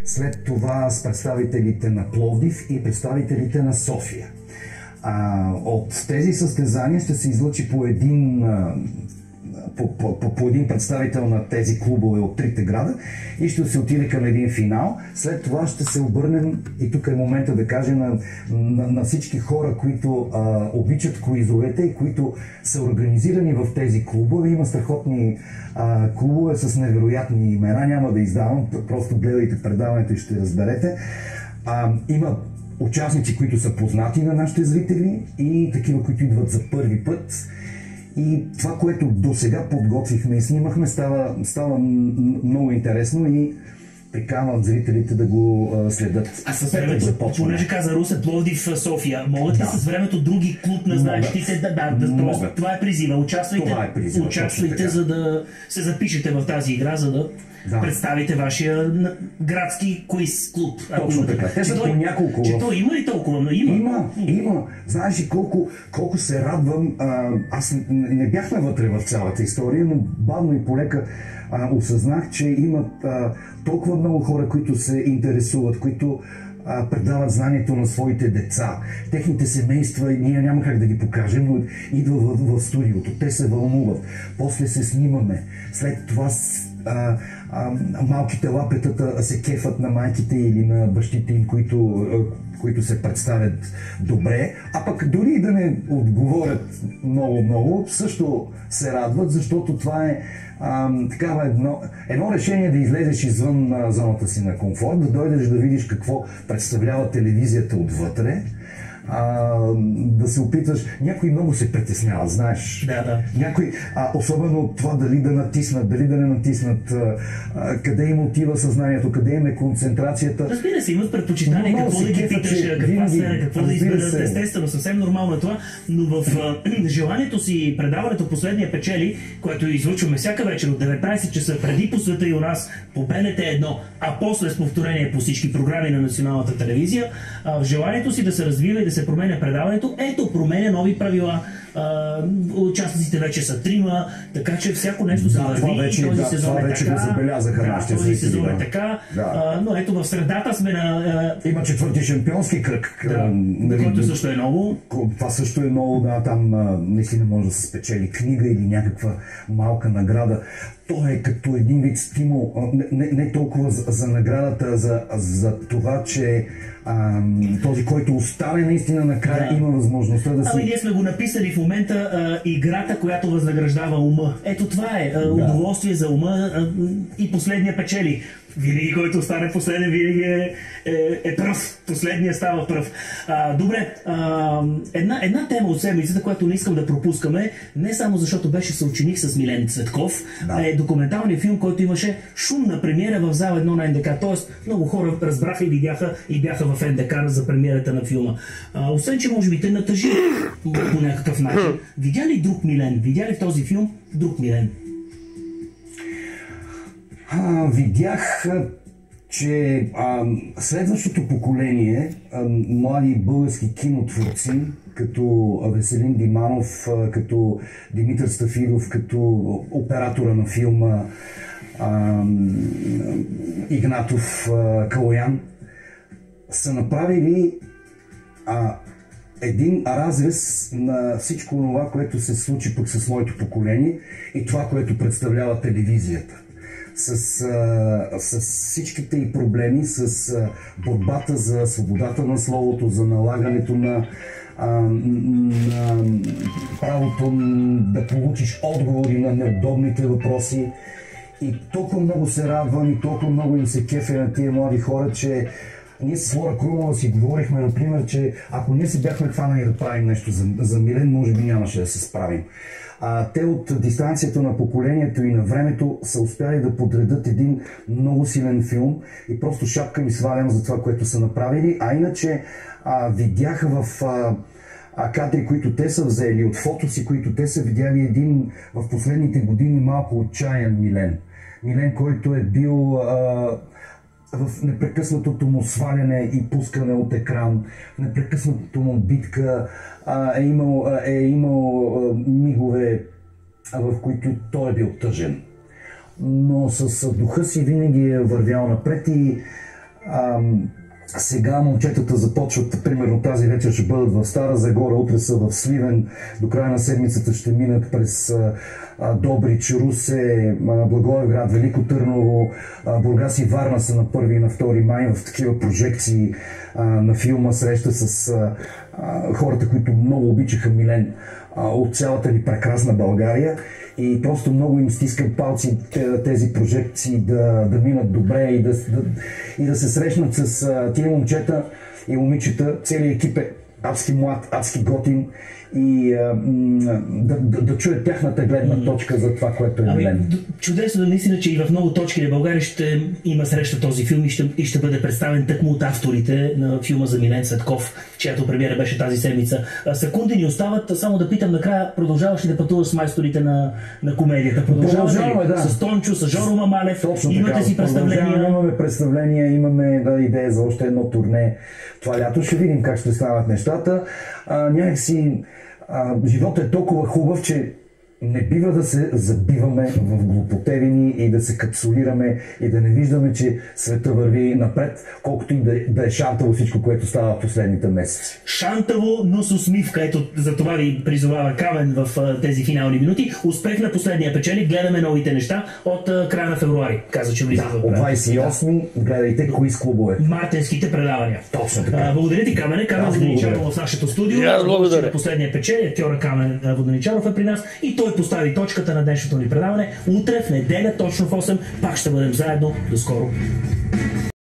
след това с представителите на Пловдив и представителите на София. От тези състезания ще се излъчи по един представител на тези клубове от трите града и ще се отиде към един финал. След това ще се обърнем, и тук е момента да кажем на всички хора, които обичат куизовете и които са организирани в тези клубове. Има страхотни клубове с невероятни имена, няма да издавам, просто гледайте предаването и ще разберете. Има участници, които са познати на нашите зрители и такива, които идват за първи път. И това, което до сега подготвихме и снимахме, става много интересно и приканвам зрителите да го следят. А с времето, понеже каза Русе, Пловдив, София, могат ли с времето други клуб на знаещите? Това е призива. Участвайте, за да се запишете в тази игра, за да представите вашия градски куиз клуб. Точно така. Те са по няколко. Че то има ли толкова? Има. Знаеш ли колко се радвам. Аз не бях навътре в цялата история, но бавно и полека осъзнах, че имат толкова много хора, които се интересуват, които предават знанието на своите деца, техните семейства, и ние няма как да ги покажем, но идва в студиото, те се вълнуват, после се снимаме, след това малките лапетата се кефат на майките или на бащите им, които се представят добре, а пък дори и да не отговорят много, също се радват, защото това е едно решение да излезеш извън зоната си на комфорт, да дойдеш да видиш какво представлява телевизията отвътре, да се опитваш. Някои много се притесняват, знаеш. Да. Някои, особено това дали да натиснат, дали да не натиснат, къде им отива съзнанието, къде им е концентрацията. Разбира се, имат предпочитания, какво да ги питаш, каква сфера, какво да изберат. Естествено, съвсем нормално е това, но в желанието си предаването последния печели, което излъчваме всяка вечер от 19 часа преди по света и у нас по БНТ 1, а после с повторение по всички програми на националната телевизия, в желанието си да се развива и да се променя предаването, променя нови правила. Участниците вече са трима, така че всяко нещо се върви. Този сезон е така. Забелязаха нашите зрители. Този сезон е така. Но ето в средата сме на... Има четвърти шампионски кръг. Който също е ново. Това също е ново, там наистина може да се спечели книга или някаква малка награда. То е като един вид стимул, не толкова за наградата, за това, че този, който остане наистина накрая, има възможността да си... ние сме го написали в момента играта, която възнаграждава ума. Ето това е удоволствие за ума и последния печели. Винаги, който остане последен, винаги е пръв. Последния става пръв. Добре, една тема от седмицата, която не искам да пропускаме, не само защото беше съученик с Милен Цветков, е документалният филм, който имаше шумна премиера в зала 1 на НДК. Тоест, много хора разбраха и видяха и бяха в НДК за премиерата на филма. Освен, че може би те натъжи по някакъв начин. Видя ли друг Милен? Видя ли в този филм друг Милен? Видях, че следващото поколение млади български кинотворци, като Веселин Диманов, като Димитър Стафидов, като оператора на филма Игнатов Калоян, са направили един разрез на всичко това, което се случи пък с моето поколение и това, което представлява телевизията. С всичките и проблеми, с борбата за свободата на словото, за налагането на правото да получиш отговори на неудобните въпроси. И толкова много се радвам и толкова много им се кефе на тия млади хора, че ние с Лора Крумова си говорихме, например, че ако ние се бяхме хванали да правим нещо за Милен, може би нямаше да се справим. Те от дистанцията на поколението и на времето са успяли да подредат един много силен филм и просто шапка ми свалям за това, което са направили. А иначе видях в кадри, които те са взели, от фотоси, които те са видяли, един в последните години малко отчаян Милен. Милен, който е бил в непрекъснатото му сваляне и пускане от екран, в непрекъснатото му битка, е имал мигове, в които той е бил тъжен. Но с духа си винаги е вървял напред и Сега момчетата започват, примерно тази вечер ще бъдат в Стара Загора, утре са в Сливен, до края на седмицата ще минат през Добрич, Русе, Благоевград, Велико Търново, Бургас и Варна са на 1 и на 2 май в такива прожекции на филма, среща с хората, които много обичаха Милен от цялата ни прекрасна България, и просто много им стискам палци тези прожекции да минат добре и да се срещнат с тия момчета и момичета. Целият екип е адски млад, адски готин, и да чуят тяхната гледна точка за това, което е Милен. Чудесно, наистина, че и в много точки на България ще има среща този филм и ще бъде представен тъкмо от авторите на филма за Милен Цветков, чиято премиера беше тази седмица. Секунди ни остават, само да питам накрая, продължаваш ли да пътуваш с майсторите на комедията? Продължаваме, да. С Тончо, с Жоро Мамалев? Точно имате така. Си представления? Имаме представления, имаме идея за още едно турне това лято. Ще видим как ще станат нещата. Някакси животът е толкова хубав, че не бива да се забиваме в глупотевини и да се капсулираме и да не виждаме, че света върви напред, колкото и да е шантаво всичко, което става в последните месеци. Шантаво, но с усмивка. Ето, за това ви призовава Камен в тези финални минути. Успех на последния печели. Гледаме новите неща от края на февруари. Каза, че влиза в от 28 гледайте куиз клубове. Мартинските предавания. Точно така. Благодаря ти, Камене. Камен Воденичаров в нашето студио. Благодаря. Последния печели. Актьора Камен Воденичаров е при нас и той постави точката на днешното ни предаване. Утре в неделя, точно в 8, пак ще бъдем заедно. До скоро!